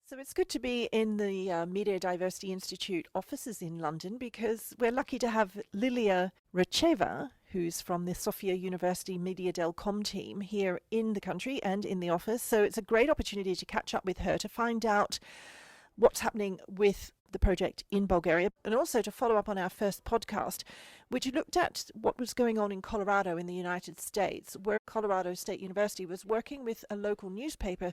So it's good to be in the Media Diversity Institute offices in London because we're lucky to have Lilia Raycheva, who's from the Sofia University MEDIADELCOM team here in the country and in the office. So it's a great opportunity to catch up with her to find out what's happening with the project in Bulgaria, and also to follow up on our first podcast, which looked at what was going on in Colorado in the United States, where Colorado State University was working with a local newspaper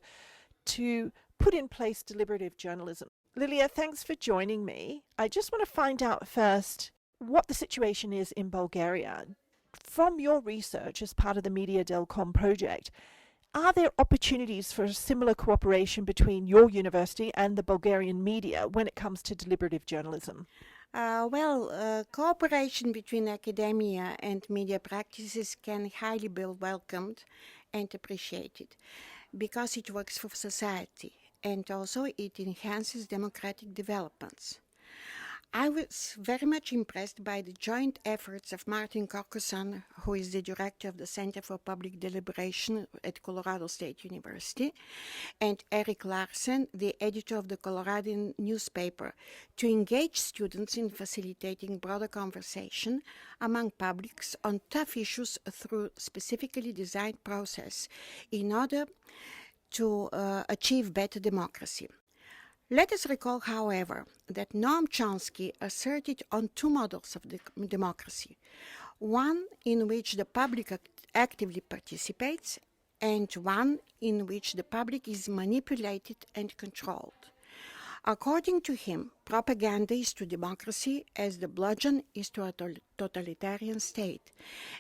to put in place deliberative journalism. Lilia, thanks for joining me. I just want to find out first what the situation is in Bulgaria. From your research as part of the MEDIADELCOM project, are there opportunities for similar cooperation between your university and the Bulgarian media when it comes to deliberative journalism? Cooperation between academia and media practices can highly be welcomed and appreciated because it works for society and also it enhances democratic developments. I was very much impressed by the joint efforts of Martin Korkusan, who is the director of the Center for Public Deliberation at Colorado State University, and Eric Larsen, the editor of the Coloradan newspaper, to engage students in facilitating broader conversation among publics on tough issues through specifically designed process in order to achieve better democracy. Let us recall, however, that Noam Chomsky asserted on two models of democracy, one in which the public actively participates and one in which the public is manipulated and controlled. According to him, propaganda is to democracy as the bludgeon is to a totalitarian state,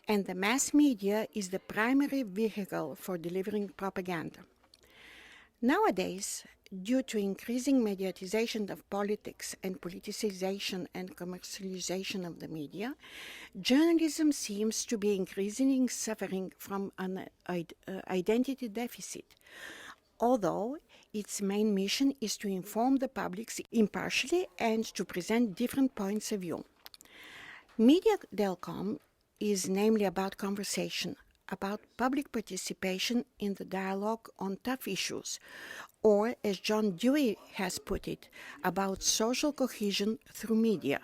and the mass media is the primary vehicle for delivering propaganda. Nowadays, due to increasing mediatization of politics and politicization and commercialization of the media, journalism seems to be increasingly suffering from an identity deficit, although its main mission is to inform the public impartially and to present different points of view. MEDIADELCOM is namely about conversation, about public participation in the dialogue on tough issues, or as John Dewey has put it, about social cohesion through media.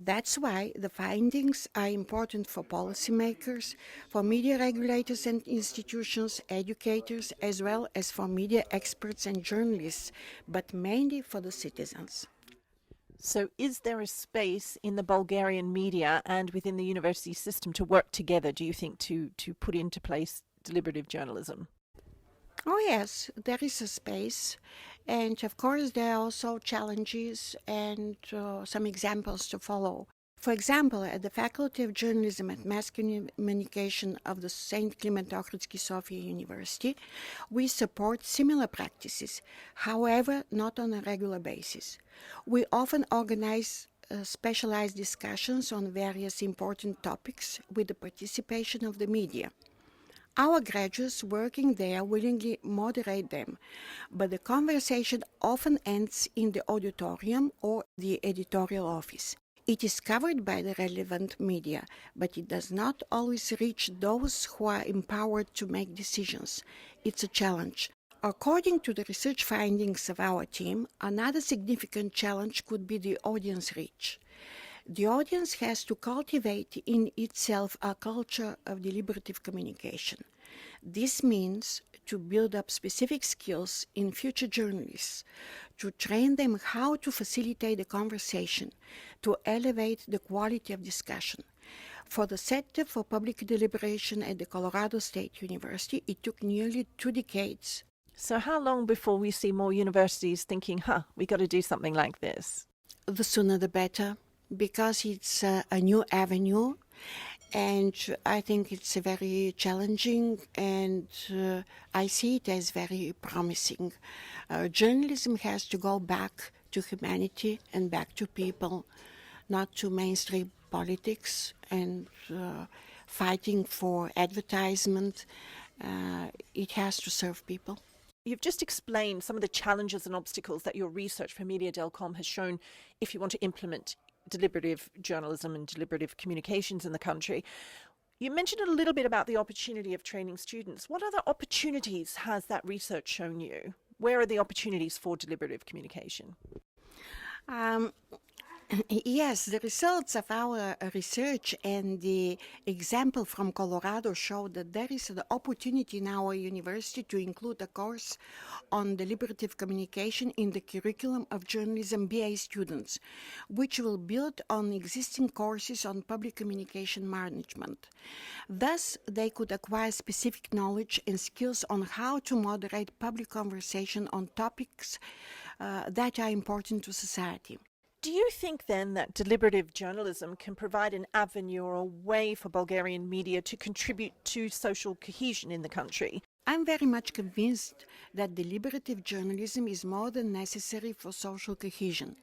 That's why the findings are important for policymakers, for media regulators and institutions, educators, as well as for media experts and journalists, but mainly for the citizens. So is there a space in the Bulgarian media and within the university system to work together, do you think, to put into place deliberative journalism? Oh yes, there is a space, and of course there are also challenges and some examples to follow. For example, at the Faculty of Journalism at Mass Communication of the St. Clement Ochridsky Sofia University, we support similar practices, however, not on a regular basis. We often organize specialized discussions on various important topics with the participation of the media. Our graduates working there willingly moderate them, but the conversation often ends in the auditorium or the editorial office. It is covered by the relevant media, but it does not always reach those who are empowered to make decisions. It's a challenge. According to the research findings of our team, another significant challenge could be the audience reach. The audience has to cultivate in itself a culture of deliberative communication. This means to build up specific skills in future journalists, to train them how to facilitate the conversation, to elevate the quality of discussion. For the Center for Public Deliberation at the Colorado State University, it took nearly 2 decades. So how long before we see more universities thinking, we got to do something like this? The sooner the better, because it's a new avenue, and I think it's very challenging, and I see it as very promising. Journalism has to go back to humanity and back to people, not to mainstream politics and fighting for advertisement. It has to serve people. You've just explained some of the challenges and obstacles that your research for MEDIADELCOM has shown if you want to implement deliberative journalism and deliberative communications in the country. You mentioned a little bit about the opportunity of training students. What other opportunities has that research shown you Where are the opportunities for deliberative communication? Yes, the results of our research and the example from Colorado show that there is the opportunity in our university to include a course on deliberative communication in the curriculum of journalism BA students, which will build on existing courses on public communication management. Thus, they could acquire specific knowledge and skills on how to moderate public conversation on topics that are important to society. Do you think then that deliberative journalism can provide an avenue or a way for Bulgarian media to contribute to social cohesion in the country? I'm very much convinced that deliberative journalism is more than necessary for social cohesion.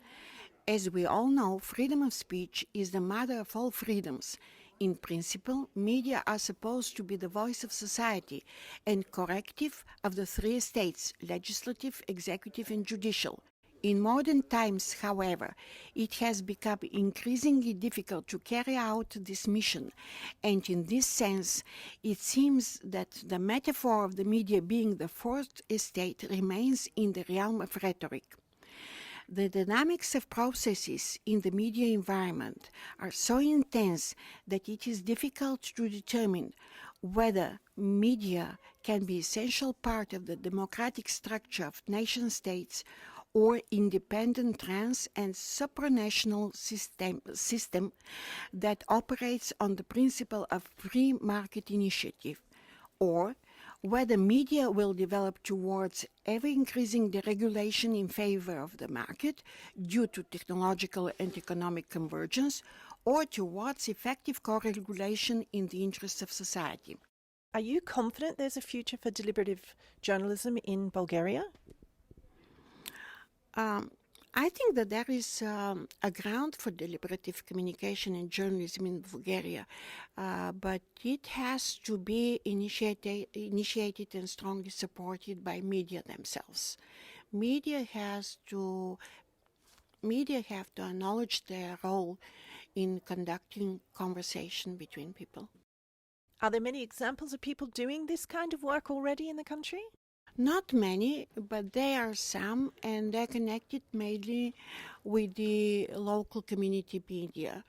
As we all know, freedom of speech is the mother of all freedoms. In principle, media are supposed to be the voice of society and corrective of the three estates, legislative, executive, and judicial. In modern times, however, it has become increasingly difficult to carry out this mission, and in this sense, it seems that the metaphor of the media being the fourth estate remains in the realm of rhetoric. The dynamics of processes in the media environment are so intense that it is difficult to determine whether media can be an essential part of the democratic structure of nation-states or independent trans and supranational system that operates on the principle of free market initiative, or whether media will develop towards ever-increasing deregulation in favor of the market due to technological and economic convergence, or towards effective co-regulation in the interests of society. Are you confident there's a future for deliberative journalism in Bulgaria? I think that there is a ground for deliberative communication and journalism in Bulgaria, but it has to be initiated and strongly supported by media themselves. Media have to acknowledge their role in conducting conversation between people. Are there many examples of people doing this kind of work already in the country? Not many, but there are some, and they're connected mainly with the local community media.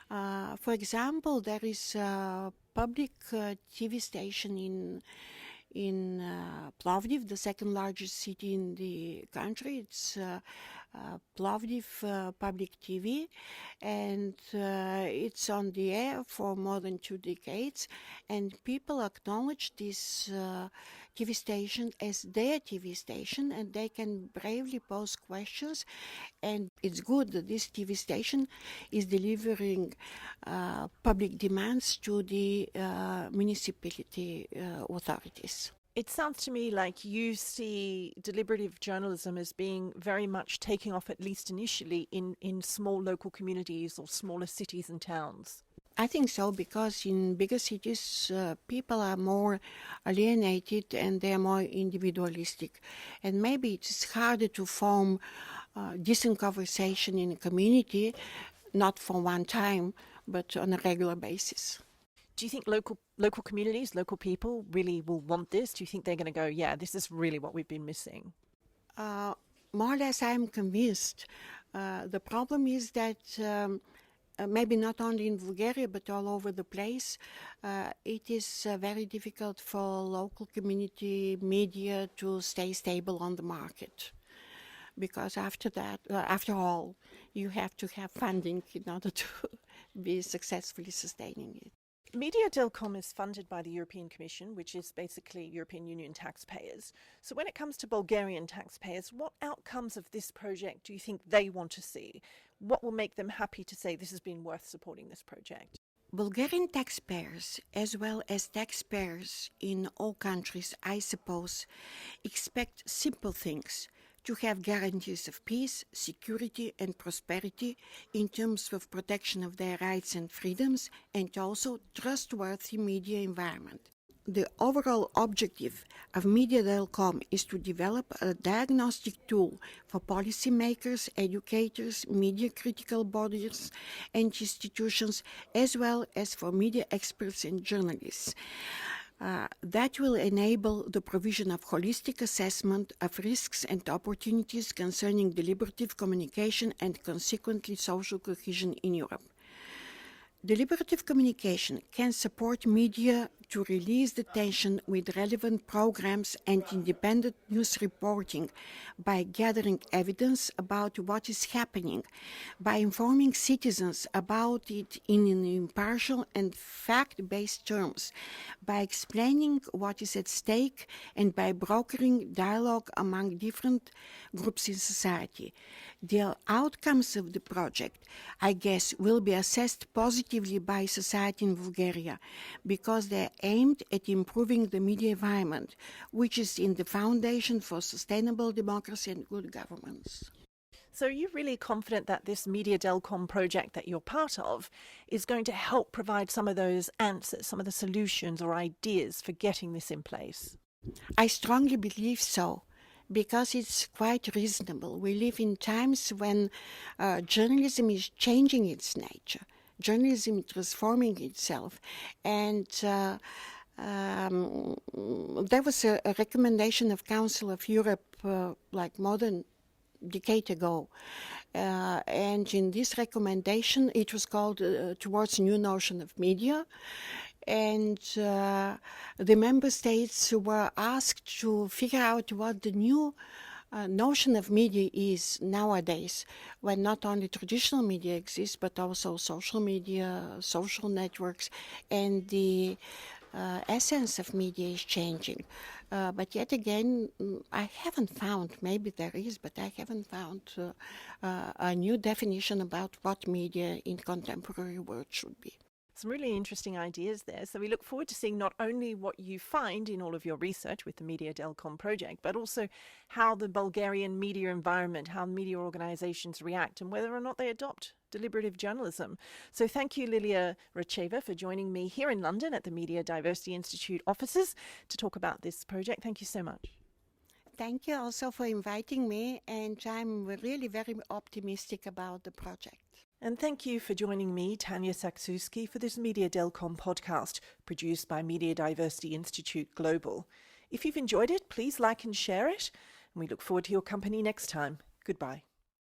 For example, there is a public TV station in Plovdiv, the second largest city in the country. It's Plovdiv Public TV, and it's on the air for more than 2 decades, and people acknowledge this TV station as their TV station, and they can bravely pose questions, and it's good that this TV station is delivering public demands to the municipality authorities. It sounds to me like you see deliberative journalism as being very much taking off, at least initially, in small local communities or smaller cities and towns. I think so, because in bigger cities, people are more alienated and they're more individualistic. And maybe it's harder to form decent conversation in a community, not for one time, but on a regular basis. Do you think local communities, local people really will want this? Do you think they're going to go, yeah, this is really what we've been missing? More or less, I'm convinced. The problem is that maybe not only in Bulgaria, but all over the place, it is very difficult for local community media to stay stable on the market. Because after all, you have to have funding in order to be successfully sustaining it. MEDIADELCOM is funded by the European Commission, which is basically European Union taxpayers. So when it comes to Bulgarian taxpayers, what outcomes of this project do you think they want to see? What will make them happy to say this has been worth supporting this project? Bulgarian taxpayers, as well as taxpayers in all countries, I suppose, expect simple things: to have guarantees of peace, security, and prosperity in terms of protection of their rights and freedoms, and also trustworthy media environment. The overall objective of MEDIADELCOM is to develop a diagnostic tool for policymakers, educators, media critical bodies and institutions, as well as for media experts and journalists. That will enable the provision of holistic assessment of risks and opportunities concerning deliberative communication and consequently social cohesion in Europe. Deliberative communication can support media to release the tension with relevant programs and independent news reporting by gathering evidence about what is happening, by informing citizens about it in an impartial and fact-based terms, by explaining what is at stake, and by brokering dialogue among different groups in society. The outcomes of the project, I guess, will be assessed positively by society in Bulgaria because they are aimed at improving the media environment, which is in the foundation for sustainable democracy and good governance. So you're really confident that this MEDIADELCOM project that you're part of is going to help provide some of those answers, some of the solutions or ideas for getting this in place? I strongly believe so, because it's quite reasonable. We live in times when journalism is changing its nature. Journalism is transforming itself. And there was a recommendation of Council of Europe like more than a decade ago. And in this recommendation, it was called Towards a New Notion of Media. And the member states were asked to figure out what the new notion of media is nowadays, when not only traditional media exists, but also social media, social networks, and the essence of media is changing. But yet again, I haven't found, maybe there is, but I haven't found a new definition about what media in contemporary world should be. Some really interesting ideas there. So we look forward to seeing not only what you find in all of your research with the MEDIADELCOM project, but also how the Bulgarian media environment, how media organizations react, and whether or not they adopt deliberative journalism. So thank you, Lilia Raycheva, for joining me here in London at the Media Diversity Institute offices to talk about this project. Thank you so much. Thank you also for inviting me, and I'm really very optimistic about the project. And thank you for joining me, Tanya Sakzewski, for this MEDIADELCOM podcast produced by Media Diversity Institute Global. If you've enjoyed it, please like and share it, and we look forward to your company next time. Goodbye.